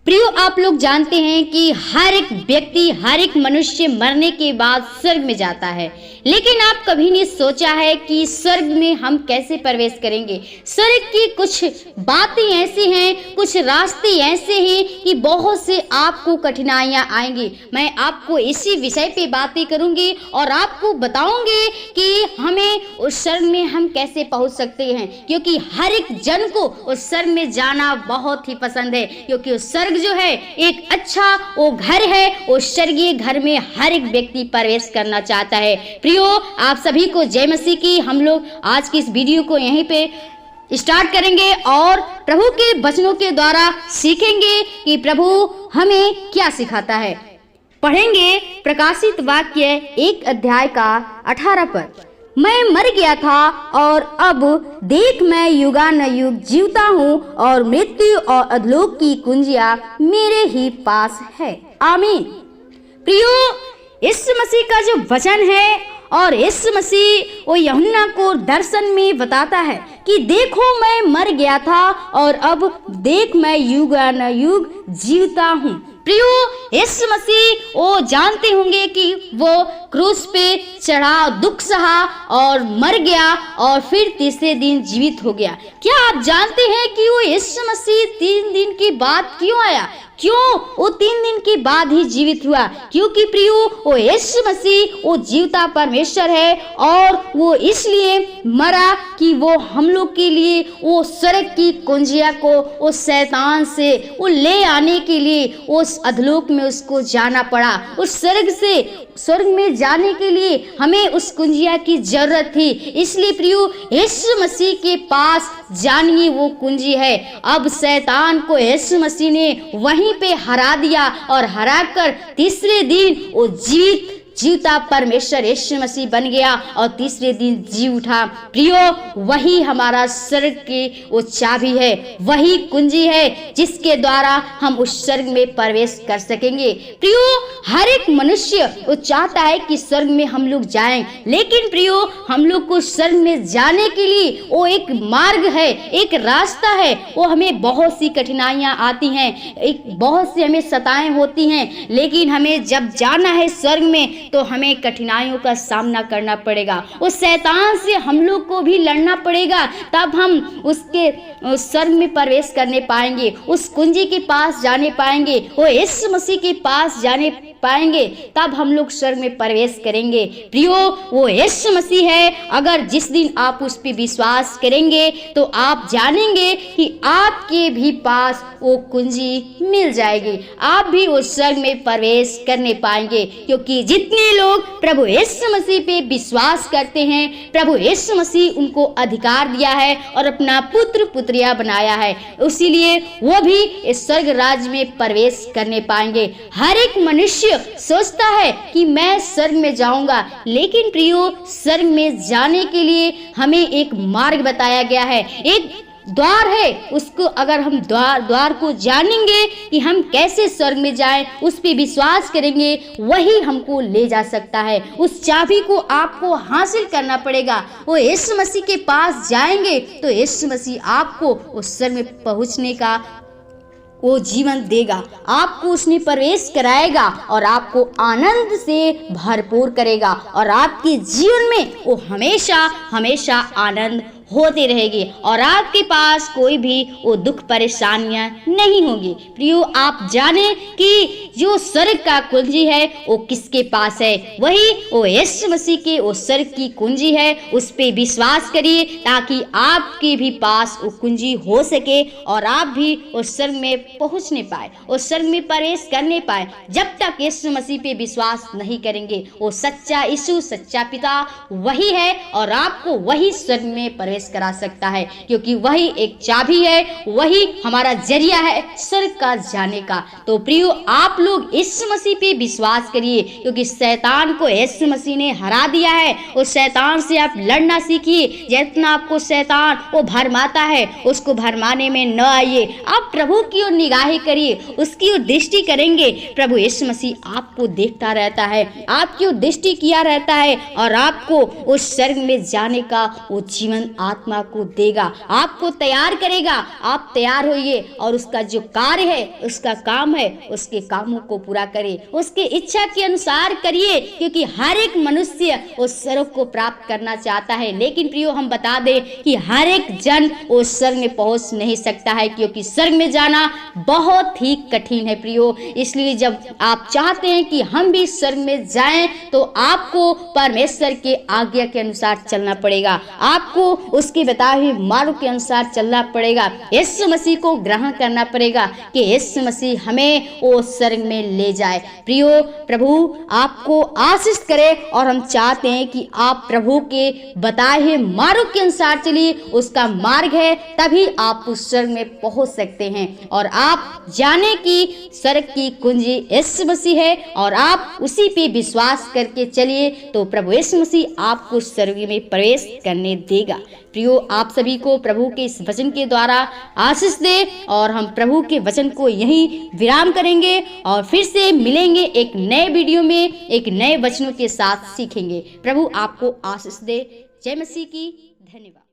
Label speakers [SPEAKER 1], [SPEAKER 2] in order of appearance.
[SPEAKER 1] प्रियो, आप लोग जानते हैं कि हर एक व्यक्ति, हर एक मनुष्य मरने के बाद स्वर्ग में जाता है, लेकिन आप कभी नहीं सोचा है कि स्वर्ग में हम कैसे प्रवेश करेंगे। स्वर्ग की कुछ बातें ऐसी हैं, कुछ रास्ते ऐसे हैं कि बहुत से आपको कठिनाइयां आएंगी। मैं आपको इसी विषय पे बातें करूंगी और आपको बताऊंगी कि हमें उस स्वर्ग में हम कैसे पहुंच सकते हैं, क्योंकि हर एक जन को उस स्वर्ग में जाना बहुत ही पसंद है। क्योंकि उस स्वर्ग जो है एक अच्छा वो घर है, उस स्वर्गीय घर में हर एक व्यक्ति प्रवेश करना चाहता है। प्रियो, आप सभी को जय मसीह की। हम लोग आज की इस वीडियो को यहीं पे स्टार्ट करेंगे और प्रभु के वचनों के द्वारा सीखेंगे कि प्रभु हमें क्या सिखाता है। पढ़ेंगे प्रकाशित वाक्य 1 अध्याय का 18 पर। मैं मर गया था और अब देख मैं युगानुयुग जीवता हूँ और मृत्यु और अधोलोक की कुंजियां मेरे ही पास है। आमीन। प्रियो, इस मसीह का जो वचन है और इस मसीह वो यूहन्ना को दर्शन में बताता है कि देखो मैं मर गया था और अब देख मैं युगानुयुग जीवता हूँ। प्रियो, इस मसीह वो जानते होंगे कि वो क्रूस पे चढ़ा, दुख सहा और मर गया और फिर तीसरे दिन जीवित हो गया। क्या आप जानते हैं कि वो इस मसीह 3 दिन के बाद क्यों आया? क्यों वो 3 दिन के बाद ही जीवित हुआ? क्योंकि प्रियो, वो यीशु मसीह वो जीवता परमेश्वर है और वो इसलिए मरा कि वो हम लोग के लिए वो स्वर्ग की कुंजिया को उस शैतान से वो ले आने के लिए उस अधोलोक में उसको जाना पड़ा। उस स्वर्ग से स्वर्ग में जाने के लिए हमें उस कुंजिया की जरूरत थी। इसलिए प्रियो, यीशु मसीह के पास जानिए, वो कुंजी है। अब शैतान को यीशु मसीह ने वहीं पे हरा दिया और हराकर तीसरे दिन वो जीवता परमेश्वर यीशु मसीह बन गया और तीसरे दिन जी उठा। प्रियो, वही हमारा स्वर्ग की वो चाबी है, वही कुंजी है जिसके द्वारा हम उस स्वर्ग में प्रवेश कर सकेंगे। प्रियो, हर एक मनुष्य वो चाहता है कि स्वर्ग में हम लोग जाएं, लेकिन प्रियो, हम लोग को स्वर्ग में जाने के लिए वो एक मार्ग है, एक रास्ता है। वो हमें बहुत सी कठिनाइयां आती हैं, एक बहुत सी हमें सताएं होती हैं, लेकिन हमें जब जाना है स्वर्ग में तो हमें कठिनाइयों का सामना करना पड़ेगा। उस शैतान से हम लोग को भी लड़ना पड़ेगा, तब हम उसके स्वर्ग में प्रवेश करने पाएंगे, उस कुंजी के पास जाने पाएंगे, वो यीशु मसीह के पास जाने पाएंगे, तब हम लोग स्वर्ग में प्रवेश करेंगे। प्रियो, वो यीशु मसीह है। अगर जिस दिन आप उस पर विश्वास करेंगे तो आप जानेंगे कि आपके भी पास वो कुंजी मिल जाएगी, आप भी उस स्वर्ग में प्रवेश करने पाएंगे। क्योंकि जितने लोग प्रभु यीशु मसीह पे विश्वास करते हैं, प्रभु यीशु मसीह उनको अधिकार दिया है और अपना पुत्र पुत्रिया बनाया है, इसीलिए वो भी इस स्वर्ग राज्य में प्रवेश करने पाएंगे। हर एक मनुष्य सोचता है कि मैं स्वर्ग में जाऊंगा, लेकिन प्रियो, स्वर्ग में जाने के लिए हमें एक मार्ग बताया गया है, एक द्वार है। उसको अगर हम द्वार को जानेंगे कि हम कैसे स्वर्ग में जाएं, उस पे विश्वास करेंगे, वही हमको ले जा सकता है। उस चाबी को आपको हासिल करना पड़ेगा। वो यीशु मसीह के पास जाएंगे तो यीशु मसीह आपको उस स्वर्ग में पहुंचने का वो जीवन देगा, आपको उसमें प्रवेश कराएगा और आपको आनंद से भरपूर करेगा और आपके जीवन में वो हमेशा हमेशा आनंद होती रहेगी और आपके पास कोई भी वो दुख परेशानियां नहीं होगी। प्रियो, आप जाने कि जो स्वर्ग का कुंजी है वो किसके पास है? वही वो यीशु मसीह के वो स्वर्ग की कुंजी है। उस पे विश्वास करिए ताकि आपके भी पास वो कुंजी हो सके और आप भी उस स्वर्ग में पहुंचने पाए, उस स्वर्ग में प्रवेश करने पाए। जब तक यीशु मसीह पे विश्वास नहीं करेंगे, वो सच्चा यीशु, सच्चा पिता वही है और आपको वही स्वर्ग में प्रवेश करा सकता है, क्योंकि वही एक चाबी है, वही हमारा जरिया है स्वर्ग का जाने का। तो प्रियो, आप लोग यीशु मसीह पे विश्वास करिए, क्योंकि शैतान को यीशु मसीह ने हरा दिया है। उस शैतान से आप लड़ना सीखिए। जितना आपको शैतान वो भरमाता है, उसको भरमाने में न आइए। आप प्रभु की ओर निगाहें करिए, उसकी ओर दृष्टि करेंगे, प्रभु यीशु मसीह आपको देखता रहता है, आपकी ओर दृष्टि किया रहता है और आपको उस स्वर्ग में जाने का वो जीवन आत्मा को देगा, आपको तैयार करेगा। आप तैयार होइए और उसका जो कार्य है, उसका काम है, उसके कामों को पूरा करिए, उसकी इच्छा के अनुसार करिए, क्योंकि हर एक मनुष्य उस स्वर्ग को प्राप्त करना चाहता है। लेकिन प्रियो, हम बता दें कि हर एक जन उस स्वर्ग में पहुंच नहीं सकता है, क्योंकि स्वर्ग में जाना बहुत ही कठिन है प्रियो। इसलिए जब आप चाहते हैं कि हम भी स्वर्ग में जाएं, तो आपको परमेश्वर के आज्ञा के अनुसार चलना पड़ेगा, आपको उसके बताए हुए मार्ग के अनुसार चलना पड़ेगा, यीशु मसीह को ग्रहण करना पड़ेगा कि यीशु मसीह हमें वो स्वर्ग में ले जाए। प्रियो, प्रभु आपको आशीष करे और हम चाहते हैं कि आप प्रभु के बताए हुए मार्ग के अनुसार चलिए, उसका मार्ग है, तभी आप उस स्वर्ग में पहुंच सकते हैं। और आप जाने कि स्वर्ग की कुंजी यीशु मसीह है और आप उसी पे विश्वास करके चलिए, तो प्रभु यीशु मसीह आपको स्वर्ग में प्रवेश करने देगा। प्रियो, आप सभी को प्रभु के इस वचन के द्वारा आशीष दे और हम प्रभु के वचन को यहीं विराम करेंगे और फिर से मिलेंगे एक नए वीडियो में, एक नए वचनों के साथ सीखेंगे। प्रभु आपको आशीष दे। जय मसीह की। धन्यवाद।